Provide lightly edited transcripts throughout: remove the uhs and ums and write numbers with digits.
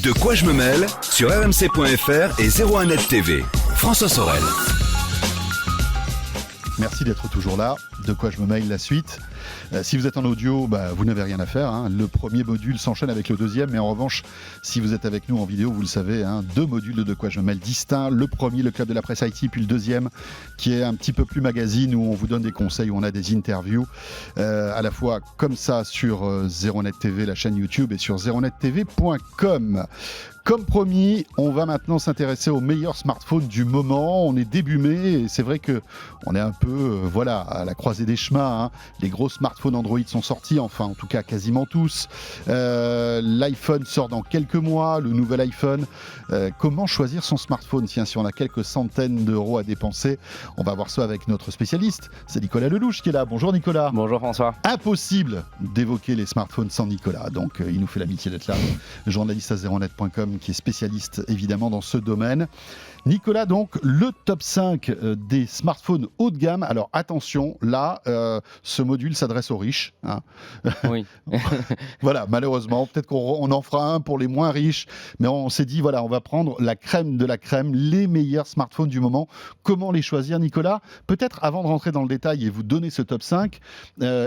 De quoi je me mêle sur rmc.fr et 01net TV. François Sorel. Merci d'être toujours là. De quoi je me mêle, la suite. Si vous êtes en audio, vous n'avez rien à faire. Le premier module s'enchaîne avec le deuxième. Mais en revanche, si vous êtes avec nous en vidéo, vous le savez, deux modules de quoi je me mêle distincts. Le premier, le club de la presse IT, puis le deuxième, qui est un petit peu plus magazine, où on vous donne des conseils, où on a des interviews, à la fois comme ça sur 01net TV, la chaîne YouTube, et sur 01nettv.com. Comme promis, on va maintenant s'intéresser aux meilleurs smartphones du moment. On est début mai et c'est vrai qu'on est un peu à la croisée des chemins. Les gros smartphones Android sont sortis, enfin en tout cas quasiment tous. L'iPhone sort dans quelques mois, le nouvel iPhone. Comment choisir son smartphone ? Tiens, si on a quelques centaines d'euros à dépenser, on va voir ça avec notre spécialiste. C'est Nicolas Lelouch qui est là. Bonjour Nicolas. Bonjour François. Impossible d'évoquer les smartphones sans Nicolas. Donc il nous fait l'amitié d'être là. Journaliste à 01net.com qui est spécialiste évidemment dans ce domaine. Nicolas, donc, le top 5 des smartphones haut de gamme. Alors attention, là, ce module s'adresse aux riches. Oui. Voilà, malheureusement, peut-être qu'on en fera un pour les moins riches, mais on s'est dit, on va prendre la crème de la crème, les meilleurs smartphones du moment. Comment les choisir, Nicolas ? Peut-être, avant de rentrer dans le détail et vous donner ce top 5,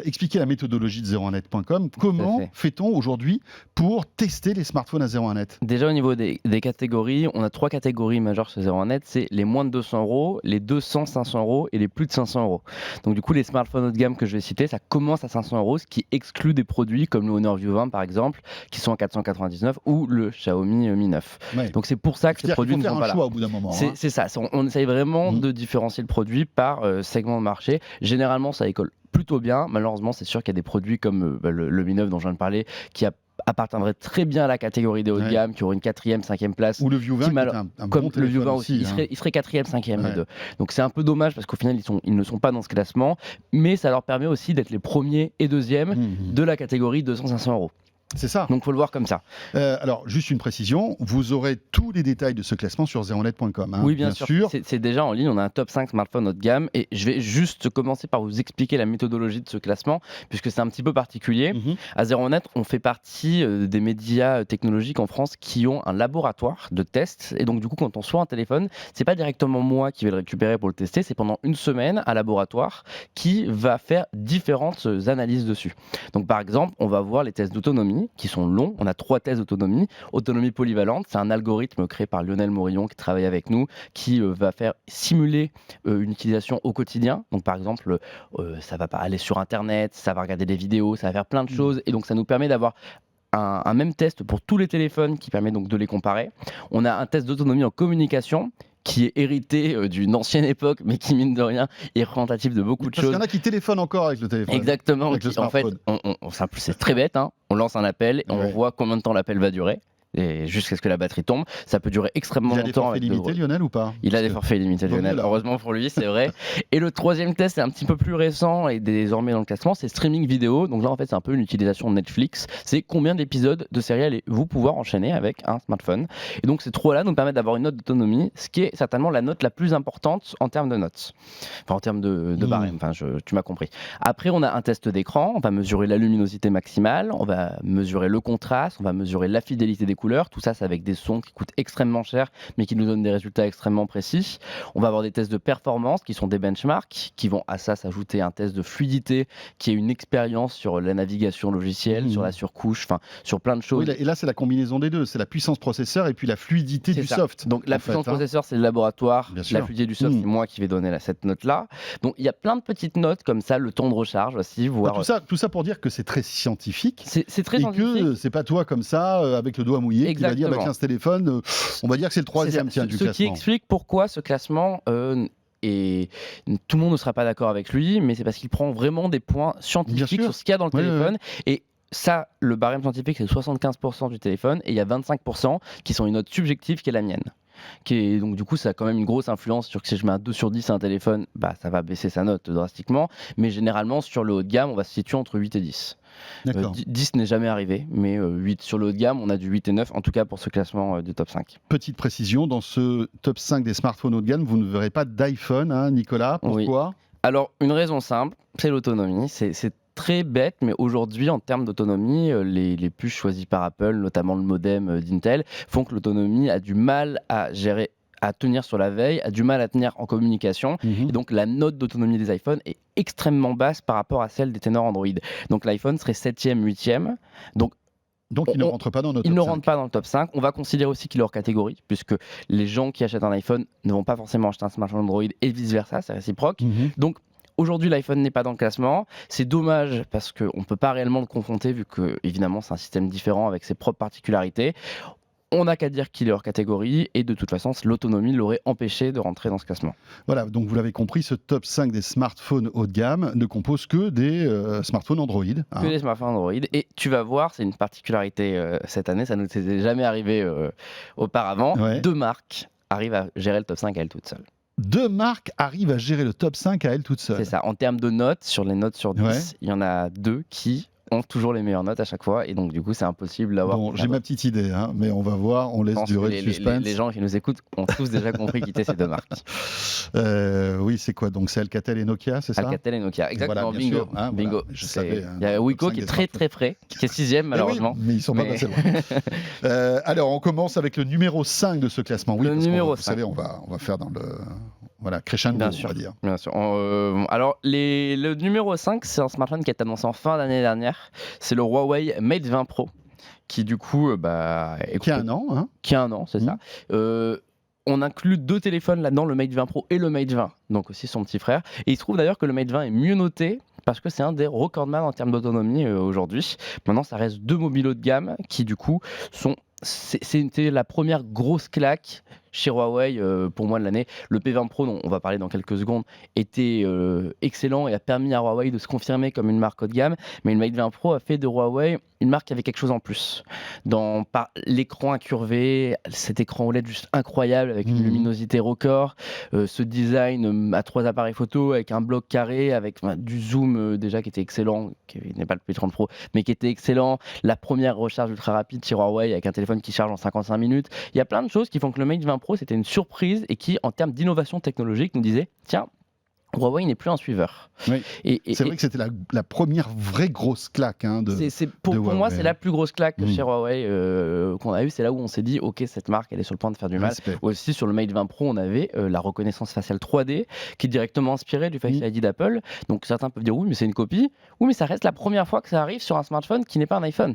expliquer la méthodologie de 01net.com. Comment fait-on aujourd'hui pour tester les smartphones à 01net ? Déjà, au niveau des catégories, on a 3 catégories majeures sur 01net, c'est les moins de 200 euros, les 200-500 euros et les plus de 500 euros. Donc du coup, les smartphones haut de gamme que je vais citer, ça commence à 500 euros, ce qui exclut des produits comme le Honor View 20 par exemple, qui sont à 499, ou le Xiaomi Mi 9. Ouais. Donc c'est pour ça que ces produits ne sont pas là. Au bout d'un moment. C'est ça, on essaye vraiment de différencier le produit par segment de marché. Généralement, ça école plutôt bien. Malheureusement, c'est sûr qu'il y a des produits comme le Mi 9 dont je viens de parler, qui appartiendrait très bien à la catégorie des hauts de gamme, qui aurait une 4e, 5e place. Ou le View 20, un comme bon le View 20 aussi. Il serait 4e, 5e les deux. Donc c'est un peu dommage parce qu'au final, ils ne sont pas dans ce classement, mais ça leur permet aussi d'être les premiers et deuxièmes de la catégorie 200-500 euros. C'est ça. Donc il faut le voir comme ça. Alors, juste une précision, vous aurez tous les détails de ce classement sur 01net.com. Oui, bien sûr. C'est déjà en ligne, on a un top 5 smartphone haut de gamme et je vais juste commencer par vous expliquer la méthodologie de ce classement puisque c'est un petit peu particulier. À 01net, on fait partie des médias technologiques en France qui ont un laboratoire de tests et donc du coup, quand on reçoit un téléphone, c'est pas directement moi qui vais le récupérer pour le tester, c'est pendant une semaine un laboratoire qui va faire différentes analyses dessus. Donc par exemple, on va voir les tests d'autonomie qui sont longs. On a 3 tests d'autonomie. Autonomie polyvalente, c'est un algorithme créé par Lionel Morillon qui travaille avec nous, qui va faire simuler une utilisation au quotidien. Donc par exemple, ça va aller sur Internet, ça va regarder des vidéos, ça va faire plein de choses. Et donc ça nous permet d'avoir un même test pour tous les téléphones qui permet donc de les comparer. On a un test d'autonomie en communication qui est hérité d'une ancienne époque, mais qui, mine de rien, est représentatif de beaucoup de choses. Parce qu'il y en a qui téléphonent encore avec le téléphone. Exactement. En fait, c'est très bête. On lance un appel et on voit combien de temps l'appel va durer. Et jusqu'à ce que la batterie tombe, ça peut durer extrêmement longtemps. Il a des forfaits limités, Lionel, ou pas ? Il a des forfaits limités, Lionel. Heureusement pour lui, c'est vrai. Et le troisième test est un petit peu plus récent et désormais dans le classement, c'est streaming vidéo. Donc là, en fait, c'est un peu une utilisation de Netflix. C'est combien d'épisodes de séries allez-vous pouvoir enchaîner avec un smartphone. Et donc ces 3-là nous permettent d'avoir une note d'autonomie, ce qui est certainement la note la plus importante en termes de notes. Enfin, en termes de barème. Enfin, tu m'as compris. Après, on a un test d'écran. On va mesurer la luminosité maximale. On va mesurer le contraste. On va mesurer la fidélité des couleurs. Tout ça, c'est avec des sons qui coûtent extrêmement cher, mais qui nous donnent des résultats extrêmement précis. On va avoir des tests de performance qui sont des benchmarks, qui vont à ça s'ajouter un test de fluidité, qui est une expérience sur la navigation logicielle, sur la surcouche, enfin sur plein de choses. Oui, et là, c'est la combinaison des deux. C'est la puissance processeur et puis la fluidité du soft. Donc la puissance processeur, c'est le laboratoire. La fluidité du soft, c'est moi qui vais donner cette note-là. Donc il y a plein de petites notes comme ça, le temps de recharge aussi. Tout ça pour dire que c'est très scientifique. C'est très scientifique. Et que c'est pas toi comme ça, avec le doigt mouillé, qui va dire tiens, ce téléphone, on va dire que c'est le troisième du classement. Ce qui explique pourquoi ce classement et tout le monde ne sera pas d'accord avec lui, mais c'est parce qu'il prend vraiment des points scientifiques sur ce qu'il y a dans le téléphone. Et ça, le barème scientifique, c'est 75% du téléphone et il y a 25% qui sont une note subjective qui est la mienne. Donc du coup, ça a quand même une grosse influence sur que si je mets un 2 sur 10 à un téléphone, ça va baisser sa note drastiquement. Mais généralement, sur le haut de gamme, on va se situer entre 8 et 10. 10 n'est jamais arrivé, mais 8 sur le haut de gamme, on a du 8 et 9, en tout cas pour ce classement du top 5. Petite précision, dans ce top 5 des smartphones haut de gamme, vous ne verrez pas d'iPhone, Nicolas. Pourquoi ? Alors, une raison simple, c'est l'autonomie. C'est très bête, mais aujourd'hui, en termes d'autonomie, les puces choisies par Apple, notamment le modem d'Intel, font que l'autonomie a du mal à gérer, à tenir sur la veille, a du mal à tenir en communication. Et donc la note d'autonomie des iPhones est extrêmement basse par rapport à celle des ténors Android. Donc l'iPhone serait 7e, 8e. Donc il ne rentre pas dans notre top 5. Il ne rentre pas dans le top 5. On va considérer aussi qu'il est hors catégorie, puisque les gens qui achètent un iPhone ne vont pas forcément acheter un smartphone Android et vice-versa, c'est réciproque. Donc aujourd'hui, l'iPhone n'est pas dans le classement. C'est dommage parce qu'on ne peut pas réellement le confronter, vu que évidemment c'est un système différent avec ses propres particularités. On n'a qu'à dire qu'il est hors catégorie et de toute façon, l'autonomie l'aurait empêché de rentrer dans ce classement. Voilà, donc vous l'avez compris, ce top 5 des smartphones haut de gamme ne compose que des smartphones Android. Que des smartphones Android. Et tu vas voir, c'est une particularité cette année, ça ne nous était jamais arrivé auparavant. Ouais. 2 marques arrivent à gérer le top 5 à elles toutes seules. 2 marques arrivent à gérer le top 5 à elles toutes seules. C'est ça. En termes de notes, sur les notes sur 10, Ouais. il y en a 2 qui ont toujours les meilleures notes à chaque fois. Et donc, du coup, c'est impossible d'avoir. Bon, j'ai ma petite idée, mais on va voir, on laisse durer le suspense. Les gens qui nous écoutent ont tous déjà compris qui étaient ces 2 marques. Oui, c'est quoi? Donc c'est Alcatel et Nokia, c'est ça? Alcatel et Nokia, exactement, Voilà, bingo. sûr, Bingo. Voilà, je savais, Il y a Wiko qui est très très frais, qui est 6e malheureusement. Oui, mais ils sont pas passés loin. Alors, on commence avec le numéro 5 de ce classement. Oui, Le numéro 5. Vous savez, on va faire dans le crescendo, Bien on sûr. va dire. Bien sûr. Alors, le numéro 5, c'est un smartphone qui a été annoncé en fin d'année dernière. C'est le Huawei Mate 20 Pro, qui du coup... Qui a un an, hein? Qui a un an, c'est ça. On inclut 2 téléphones là-dedans, le Mate 20 Pro et le Mate 20, donc aussi son petit frère. Et il se trouve d'ailleurs que le Mate 20 est mieux noté parce que c'est un des recordman en termes d'autonomie aujourd'hui. Maintenant, ça reste 2 mobiles haut de gamme qui du coup c'était la première grosse claque chez Huawei pour moi de l'année. Le P20 Pro, dont on va parler dans quelques secondes, était excellent et a permis à Huawei de se confirmer comme une marque haut de gamme. Mais le Mate 20 Pro a fait de Huawei une marque qui avait quelque chose en plus. Par l'écran incurvé, cet écran OLED juste incroyable avec une luminosité record, ce design à 3 appareils photo avec un bloc carré, avec du zoom déjà qui était excellent, qui n'est pas le P30 Pro, mais qui était excellent. La première recharge ultra rapide chez Huawei avec un téléphone qui charge en 55 minutes. Il y a plein de choses qui font que le Mate 20 Pro c'était une surprise et qui, en termes d'innovation technologique, nous disait tiens, Huawei n'est plus un suiveur. Oui. C'est vrai que c'était la première vraie grosse claque. Pour moi, c'est la plus grosse claque chez Huawei qu'on a eue. C'est là où on s'est dit, ok, cette marque, elle est sur le point de faire du mal. Aussi, sur le Mate 20 Pro, on avait la reconnaissance faciale 3D qui est directement inspirée du Face ID d'Apple. Donc certains peuvent dire, oui, mais c'est une copie. Oui, mais ça reste la première fois que ça arrive sur un smartphone qui n'est pas un iPhone.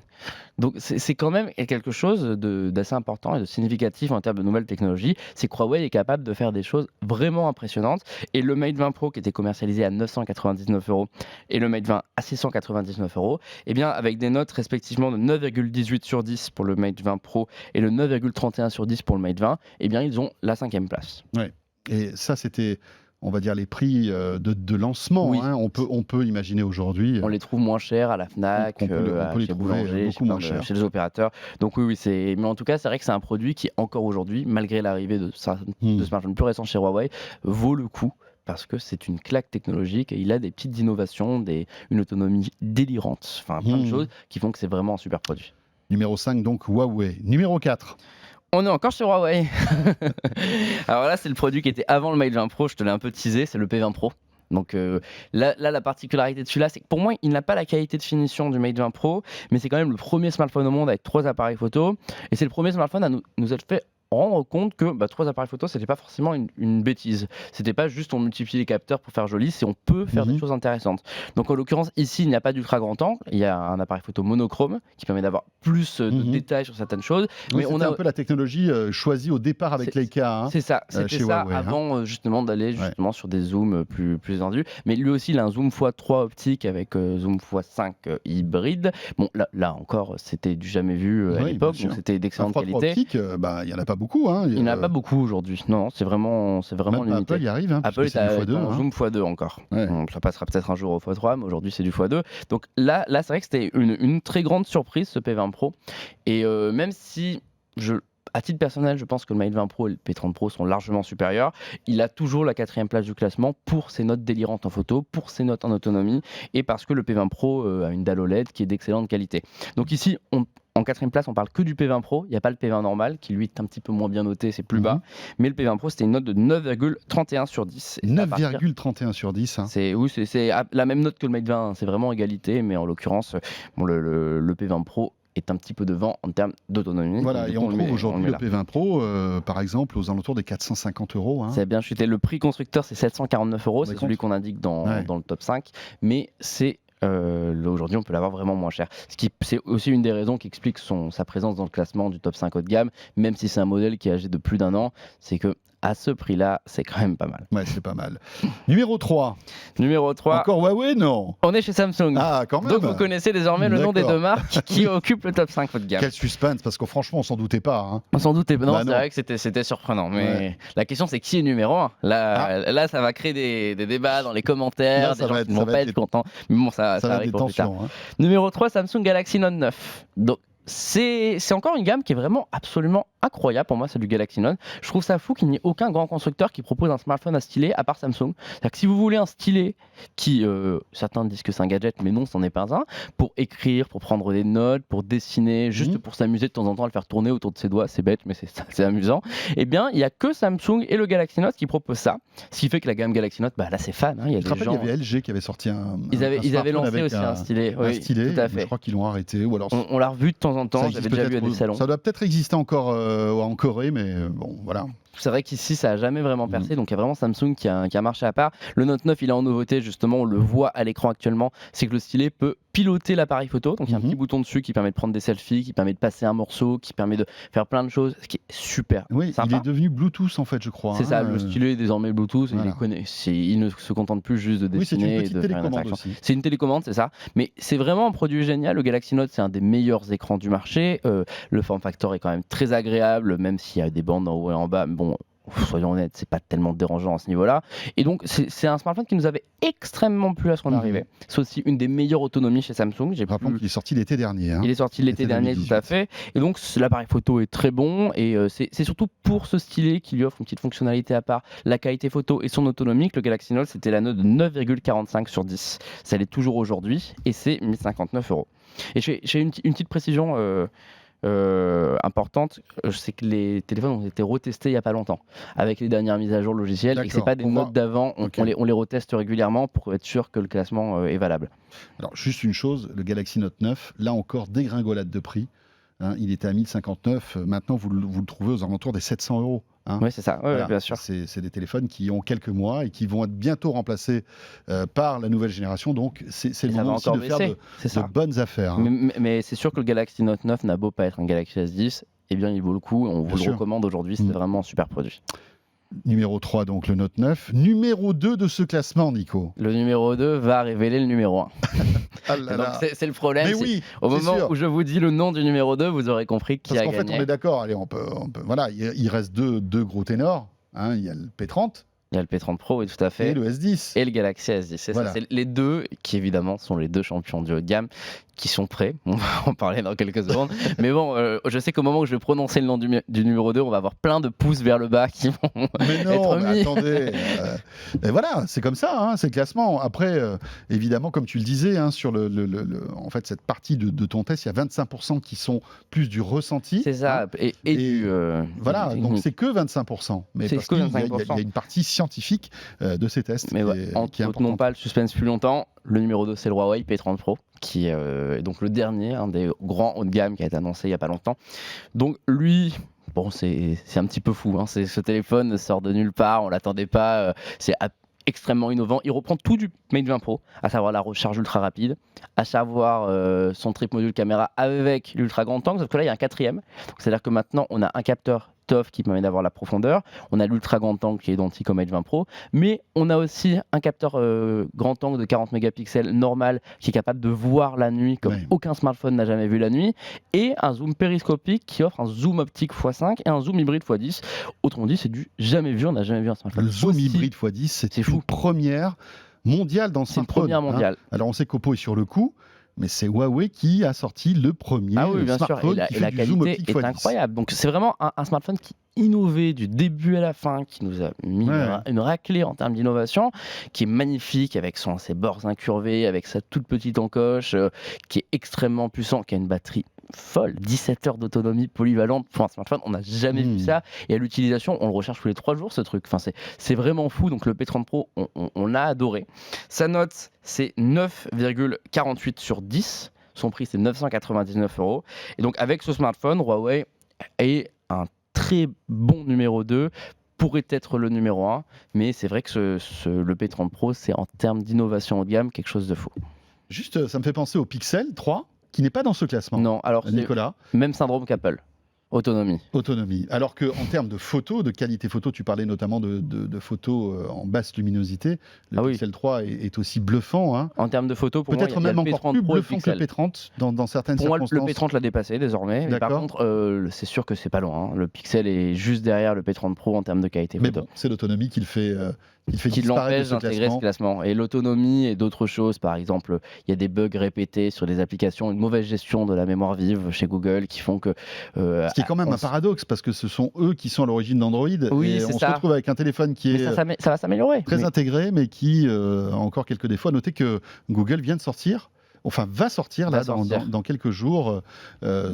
Donc c'est quand même quelque chose d'assez important et de significatif en termes de nouvelles technologies. C'est que Huawei est capable de faire des choses vraiment impressionnantes. Et le Mate 20 Pro, qui était commercialisé à 999 € et le Mate 20 à 699 €, et bien avec des notes respectivement de 9,18 sur 10 pour le Mate 20 Pro et le 9,31 sur 10 pour le Mate 20, et bien ils ont la 5e place. Ouais. Et ça, c'était, on va dire, les prix de lancement. Oui. On peut imaginer aujourd'hui. On les trouve moins chers à la Fnac, on peut les chez trouver Boulanger, beaucoup moins chers. chez les opérateurs. Donc oui, mais en tout cas, c'est vrai que c'est un produit qui, encore aujourd'hui, malgré l'arrivée de smartphones plus récents chez Huawei, vaut le coup. Parce que c'est une claque technologique et il a des petites innovations, une autonomie délirante, enfin plein de choses qui font que c'est vraiment un super produit. Numéro 5, donc Huawei. Numéro 4. On est encore sur Huawei. Alors là, c'est le produit qui était avant le Mate 20 Pro, je te l'ai un peu teasé, c'est le P20 Pro. Donc là, la particularité de celui-là, c'est que pour moi, il n'a pas la qualité de finition du Mate 20 Pro, mais c'est quand même le premier smartphone au monde avec 3 appareils photo. Et c'est le premier smartphone à nous être fait rendre compte que 3 appareils photo, c'était pas forcément une bêtise. C'était pas juste on multiplie les capteurs pour faire joli, c'est on peut faire des choses intéressantes. Donc en l'occurrence, ici, il n'y a pas d'ultra grand angle, il y a un appareil photo monochrome qui permet d'avoir plus de détails sur certaines choses. Oui, mais on a un peu la technologie choisie au départ avec Leica. C'est ça, c'était ça Huawei, avant justement d'aller justement sur des zooms plus étendus. Mais lui aussi, il a un zoom x3 optique avec zoom x5 hybride. Bon, là encore, c'était du jamais vu à l'époque, donc c'était d'excellente qualité. Optique, il n'y en a pas beaucoup. Il n'y en a pas beaucoup aujourd'hui. Non, c'est vraiment limité. Apple y arrive. Apple est à un zoom x2 encore. Ouais. Donc, ça passera peut-être un jour au x3, mais aujourd'hui c'est du x2. Donc là c'est vrai que c'était une très grande surprise ce P20 Pro. Et même si à titre personnel, je pense que le Mate 20 Pro et le P30 Pro sont largement supérieurs. Il a toujours la 4e place du classement pour ses notes délirantes en photo, pour ses notes en autonomie et parce que le P20 Pro a une dalle OLED qui est d'excellente qualité. Donc ici, en 4e place, on parle que du P20 Pro. Il n'y a pas le P20 normal qui lui est un petit peu moins bien noté, c'est plus bas. Mais le P20 Pro, c'était une note de 9,31 sur 10. 9,31 sur 10. Hein. C'est la même note que le Mate 20. C'est vraiment égalité, mais en l'occurrence, le P20 Pro est un petit peu devant en termes d'autonomie. Voilà, et on trouve aujourd'hui le P20 Pro, par exemple, aux alentours des 450 €. Hein. C'est bien chuté. Le prix constructeur, c'est 749 €. C'est celui qu'on indique dans le top 5. Mais c'est aujourd'hui, on peut l'avoir vraiment moins cher. C'est aussi une des raisons qui explique sa présence dans le classement du top 5 haut de gamme, même si c'est un modèle qui est âgé de plus d'1 an. C'est que à ce prix-là, c'est quand même pas mal. Ouais, c'est pas mal. Numéro 3. Numéro 3. Encore Huawei, non? On est chez Samsung. Ah, quand même. Donc vous connaissez désormais le nom des deux marques qui occupent le top 5 haut de gamme. Quel suspense, parce que franchement, on s'en doutait pas. Hein. On s'en doutait pas. Non, Bah, c'est vrai que c'était surprenant. Mais la question, c'est qui est numéro 1 là, ça va créer des débats dans les commentaires. Là, des gens qui vont pas être contents. Mais bon, ça arrive pour plus tard. Hein. Numéro 3, Samsung Galaxy Note 9. Donc, c'est encore une gamme qui est vraiment absolument incroyable. Pour moi, c'est du Galaxy Note. Je trouve ça fou qu'il n'y ait aucun grand constructeur qui propose un smartphone à stylet à part Samsung. C'est-à-dire que si vous voulez un stylet qui, certains disent que c'est un gadget, mais non, ce n'en est pas un, pour écrire, pour prendre des notes, pour dessiner, juste pour s'amuser de temps en temps à le faire tourner autour de ses doigts, c'est bête, mais c'est amusant. Eh bien, il n'y a que Samsung et le Galaxy Note qui proposent ça. Ce qui fait que la gamme Galaxy Note, là, c'est fan. Hein. Il y avait LG qui avait sorti un. Ils avaient lancé aussi un stylet. Un stylet, tout à fait. Je crois qu'ils l'ont arrêté. Ou alors... on l'a revu de temps en temps. J'avais déjà vu à des salons. Ça doit peut-être exister encore en Corée, mais bon, voilà. C'est vrai qu'ici, ça n'a jamais vraiment percé, donc il y a vraiment Samsung qui a marché à part. Le Note 9, il est en nouveauté, justement, on le voit à l'écran actuellement, c'est que le stylet peut piloter l'appareil photo, donc il y a un petit bouton dessus qui permet de prendre des selfies, qui permet de passer un morceau, qui permet de faire plein de choses, ce qui est super sympa. Il est devenu Bluetooth en fait, je crois. C'est ça, le stylet est désormais Bluetooth, voilà. Il ne se contente plus juste de dessiner et de faire une interaction. C'est une télécommande, c'est ça, mais c'est vraiment un produit génial. Le Galaxy Note, c'est un des meilleurs écrans du marché, le form factor est quand même très agréable, même s'il y a des bandes en haut et en bas, mais bon, soyons honnêtes, c'est pas tellement dérangeant à ce niveau-là. Et donc, c'est un smartphone qui nous avait extrêmement plu à son arrivée. C'est aussi une des meilleures autonomies chez Samsung. Rappelons qu'il est sorti l'été dernier. Hein. Il est sorti l'été dernier, tout à fait. Et donc, l'appareil photo est très bon. Et c'est surtout pour ce stylet qui lui offre une petite fonctionnalité à part, la qualité photo et son autonomie, que le Galaxy Note, c'était la note de 9,45 sur 10. Ça l'est toujours aujourd'hui. Et c'est 1059 €. Et j'ai une petite précision. Importante, c'est que les téléphones ont été retestés il n'y a pas longtemps avec les dernières mises à jour logicielles et que c'est pas des notes d'avant, on les reteste régulièrement pour être sûr que le classement est valable. Alors juste une chose, le Galaxy Note 9, là encore dégringolade de prix, hein, il était à 1059, maintenant vous le trouvez aux alentours des 700 €. Hein. Oui, c'est ça, voilà, bien sûr. C'est des téléphones qui ont quelques mois et qui vont être bientôt remplacés par la nouvelle génération, donc c'est le moment aussi de faire de bonnes affaires. Hein. Mais c'est sûr que le Galaxy Note 9 n'a beau pas être un Galaxy S10, eh bien il vaut le coup, on vous le recommande aujourd'hui, c'est vraiment un super produit. Numéro 3, donc le Note 9. Numéro 2 de ce classement, Nico. Le numéro 2 va révéler le numéro 1. C'est le problème. Mais oui, au moment où je vous dis le nom du numéro 2, vous aurez compris qui a gagné. Parce qu'en fait, on est d'accord. Allez, on peut, voilà, il reste deux gros ténors. Hein, il y a le P30. Il y a le P30 Pro, oui, tout à fait. Et le S10. Et le Galaxy S10. C'est ça. C'est les deux qui, évidemment, sont les deux champions du haut de gamme qui sont prêts. On va en parler dans quelques secondes. Mais bon, je sais qu'au moment où je vais prononcer le nom du numéro 2, on va avoir plein de pouces vers le bas qui vont être mis. Mais attendez. Et voilà, c'est comme ça, hein, c'est le classement. Après, évidemment, comme tu le disais, hein, sur en fait, cette partie de ton test, il y a 25% qui sont plus du ressenti. C'est ça. Hein, et voilà, donc c'est que 25%. Mais parce qu'il y a une partie scientifique de ces tests. Mais non pas le suspense plus longtemps. Le numéro 2, c'est le Huawei P30 Pro, qui est donc le dernier, un des grands haut de gamme qui a été annoncé il n'y a pas longtemps. Donc lui, bon, c'est un petit peu fou. Hein. Ce téléphone sort de nulle part, on ne l'attendait pas. C'est extrêmement innovant. Il reprend tout du Mate 20 Pro, à savoir la recharge ultra rapide, à savoir son trip module caméra avec l'ultra grand angle, sauf que là, il y a un quatrième. C'est-à-dire que maintenant, on a un capteur TOF qui permet d'avoir la profondeur, on a l'ultra grand angle qui est identique au Mate 20 Pro, mais on a aussi un capteur grand angle de 40 mégapixels normal qui est capable de voir la nuit comme aucun smartphone n'a jamais vu la nuit, et un zoom périscopique qui offre un zoom optique x5 et un zoom hybride x10. Autrement dit, c'est du jamais vu, on n'a jamais vu un smartphone. Le zoom hybride x10, c'est une première mondiale dans le smartphone. C'est une première mondiale. Hein. Alors on sait qu'Oppo est sur le coup. mais c'est Huawei qui a sorti le premier smartphone et qui la fait du zoom qualité optique est x10. incroyable. Donc c'est vraiment un smartphone qui innové du début à la fin, qui nous a mis une raclée en termes d'innovation, qui est magnifique avec ses bords incurvés, avec sa toute petite encoche, qui est extrêmement puissant, qui a une batterie folle, 17 heures d'autonomie polyvalente pour un smartphone, on n'a jamais vu ça, et à l'utilisation on le recherche tous les 3 jours ce truc, enfin, c'est vraiment fou. Donc le P30 Pro on a adoré, sa note c'est 9,48 sur 10, son prix c'est 999 €, et donc avec ce smartphone Huawei est un très bon numéro 2, pourrait être le numéro 1, mais c'est vrai que le P30 Pro c'est en termes d'innovation haut de gamme quelque chose de fou. Juste, ça me fait penser au Pixel 3 qui n'est pas dans ce classement. Non, alors Nicolas. Même syndrome qu'Apple. Autonomie. Alors qu'en termes de photos, de qualité photo, tu parlais notamment de photos en basse luminosité. Le Pixel 3 est aussi bluffant. Hein. En termes de photos, pour peut-être moi, même encore plus bluffant que le P30 dans certaines circonstances. Pour moi, le P30 l'a dépassé désormais. Mais par contre, c'est sûr que c'est pas loin. Hein. Le Pixel est juste derrière le P30 Pro en termes de qualité photo. Mais bon, c'est l'autonomie qui le fait. Qui l'empêche d'intégrer ce classement. Et l'autonomie et d'autres choses, par exemple, il y a des bugs répétés sur les applications, une mauvaise gestion de la mémoire vive chez Google qui font que... ce qui est quand même un paradoxe, parce que ce sont eux qui sont à l'origine d'Android. Oui, et on se retrouve avec un téléphone qui est ça va s'améliorer. Très intégré, mais qui a encore quelques défauts. Notez que Google vient de sortir, va sortir dans quelques jours,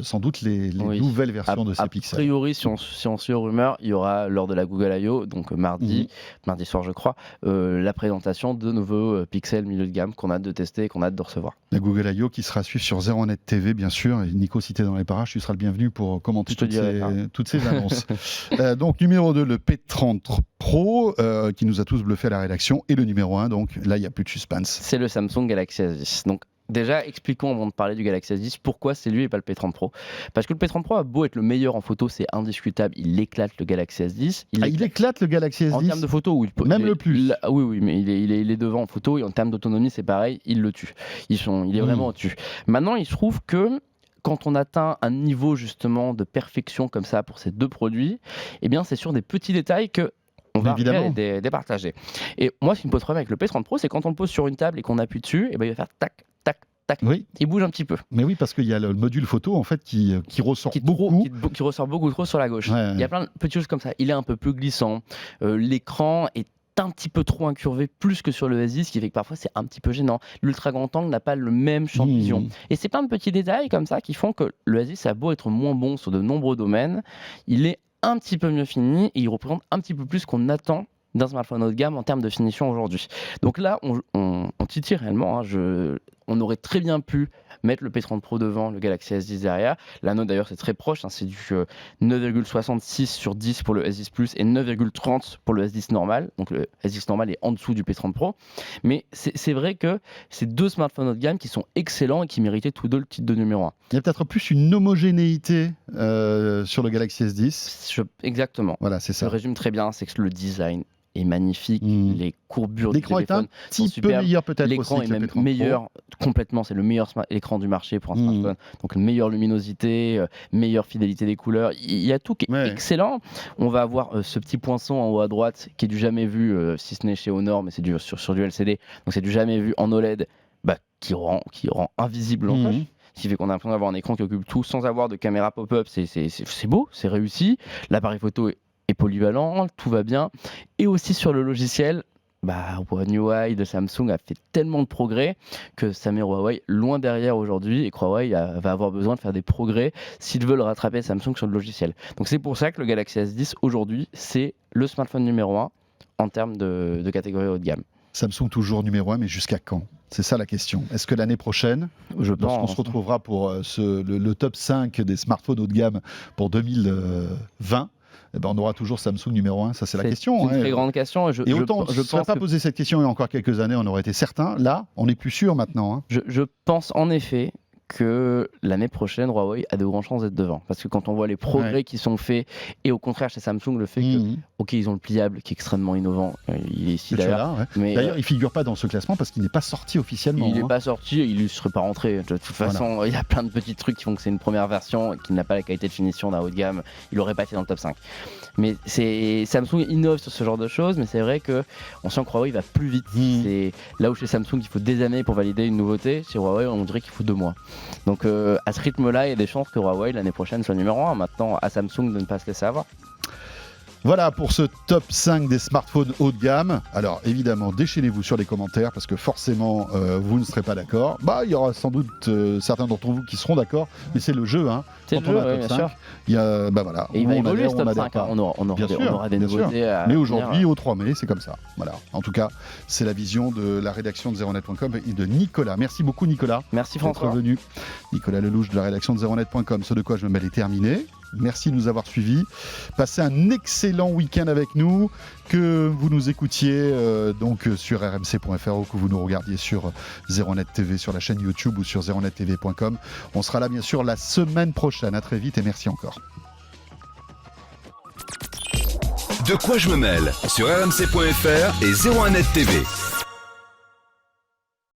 sans doute les nouvelles versions de ces Pixels. A priori, si on suit aux rumeurs, il y aura lors de la Google I.O., donc mardi soir je crois, la présentation de nouveaux Pixels milieu de gamme qu'on a hâte de tester et qu'on a hâte de recevoir. La Google I.O. qui sera à suivre sur 01net TV, bien sûr. Et Nico, si tu es dans les parages, tu seras le bienvenu pour commenter toutes ces annonces. Donc numéro 2, le P30 Pro, qui nous a tous bluffé à la rédaction. Et le numéro 1, donc là, il n'y a plus de suspense. C'est le Samsung Galaxy S10. Donc, déjà, expliquons avant de parler du Galaxy S10 pourquoi c'est lui et pas le P30 Pro. Parce que le P30 Pro a beau être le meilleur en photo, c'est indiscutable, il éclate le Galaxy S10. Il éclate le Galaxy S10 en termes de photo, oui. Même le plus. Oui, mais il est devant en photo, et en termes d'autonomie, c'est pareil, il le tue. Il est vraiment au-dessus. Maintenant, il se trouve que quand on atteint un niveau justement de perfection comme ça pour ces deux produits, eh bien c'est sur des petits détails que on va départager. Et moi, ce qui me pose problème avec le P30 Pro, c'est quand on le pose sur une table et qu'on appuie dessus, et ben il va faire tac, tac, tac. Oui. Il bouge un petit peu. Mais oui, parce qu'il y a le module photo en fait qui ressort beaucoup. Qui ressort beaucoup trop sur la gauche. Ouais. Il y a plein de petites choses comme ça. Il est un peu plus glissant. L'écran est un petit peu trop incurvé, plus que sur le S10, ce qui fait que parfois c'est un petit peu gênant. L'ultra grand angle n'a pas le même champ de vision. Et c'est plein de petits détails comme ça qui font que le S10 a beau être moins bon sur de nombreux domaines, il est un petit peu mieux fini et il représente un petit peu plus qu'on attend d'un smartphone haut de gamme en termes de finition aujourd'hui. Donc là, on titille réellement. On aurait très bien pu mettre le P30 Pro devant, le Galaxy S10 derrière. La note d'ailleurs c'est très proche, c'est du 9,66 sur 10 pour le S10 Plus et 9,30 pour le S10 normal. Donc le S10 normal est en dessous du P30 Pro. Mais c'est vrai que c'est deux smartphones haut de gamme qui sont excellents et qui méritaient tous deux le titre de numéro 1. Il y a peut-être plus une homogénéité sur le Galaxy S10. Exactement. Voilà, c'est ça. Je résume très bien, c'est que le design est magnifique, les courbures du téléphone est un petit peu meilleur peut-être. L'écran est même meilleur complètement, c'est le meilleur écran du marché pour un smartphone. Donc meilleure luminosité, meilleure fidélité des couleurs, il y a tout qui est excellent. On va avoir ce petit poinçon en haut à droite qui est du jamais vu, si ce n'est chez Honor, mais c'est sur du LCD, donc c'est du jamais vu en OLED, qui rend invisible l'encoche. Ce qui fait qu'on a l'impression d'avoir un écran qui occupe tout sans avoir de caméra pop-up, c'est beau, c'est réussi. L'appareil photo est polyvalent, tout va bien. Et aussi sur le logiciel, One UI de Samsung a fait tellement de progrès que ça met Huawei loin derrière aujourd'hui, et que Huawei va avoir besoin de faire des progrès s'ils veulent rattraper Samsung sur le logiciel. Donc c'est pour ça que le Galaxy S10 aujourd'hui, c'est le smartphone numéro 1 en termes de catégorie haut de gamme. Samsung toujours numéro 1, mais jusqu'à quand ? C'est ça la question. Est-ce que l'année prochaine, lorsqu'on se retrouvera pour le top 5 des smartphones haut de gamme pour 2020, on aura toujours Samsung numéro 1, ça c'est la question. C'est une très grande question. Je ne serais pas posé cette question il y a encore quelques années, on aurait été certain. Là, on n'est plus sûr maintenant. Je pense en effet que l'année prochaine, Huawei a de grandes chances d'être devant. Parce que quand on voit les progrès qui sont faits, et au contraire chez Samsung, le fait que, ok, ils ont le pliable qui est extrêmement innovant, il est ici d'ailleurs. Mais d'ailleurs, il ne figure pas dans ce classement parce qu'il n'est pas sorti officiellement. Il n'est pas sorti, il ne serait pas rentré. De toute façon, il y a plein de petits trucs qui font que c'est une première version qui n'a pas la qualité de finition d'un haut de gamme. Il n'aurait pas été dans le top 5. Mais Samsung innove sur ce genre de choses, mais c'est vrai qu'on sent que Huawei va plus vite. C'est là où chez Samsung, il faut des années pour valider une nouveauté. Chez Huawei, on dirait qu'il faut 2 mois. Donc à ce rythme-là, il y a des chances que Huawei l'année prochaine soit numéro 1. Maintenant, à Samsung de ne pas se laisser avoir. Voilà pour ce top 5 des smartphones haut de gamme. Alors évidemment, déchaînez-vous sur les commentaires parce que forcément, vous ne serez pas d'accord. Il y aura sans doute certains d'entre vous qui seront d'accord, mais c'est le jeu. C'est le jeu, bien sûr. Il y a, voilà. Et il va évoluer ce top 5. On aura des nouveautés. Mais aujourd'hui, au 3 mai, c'est comme ça. Voilà. En tout cas, c'est la vision de la rédaction de zeronet.com et de Nicolas. Merci beaucoup, Nicolas. Merci, François. D'être venu. Nicolas Lelouch de la rédaction de zeronet.com. Ce de quoi je me mêle est terminé. Merci de nous avoir suivis. Passez un excellent week-end avec nous. Que vous nous écoutiez donc sur rmc.fr ou que vous nous regardiez sur Zeronet TV, sur la chaîne YouTube ou sur zeronettv.com. On sera là bien sûr la semaine prochaine. À très vite et merci encore. De quoi je me mêle sur rmc.fr et 01net TV.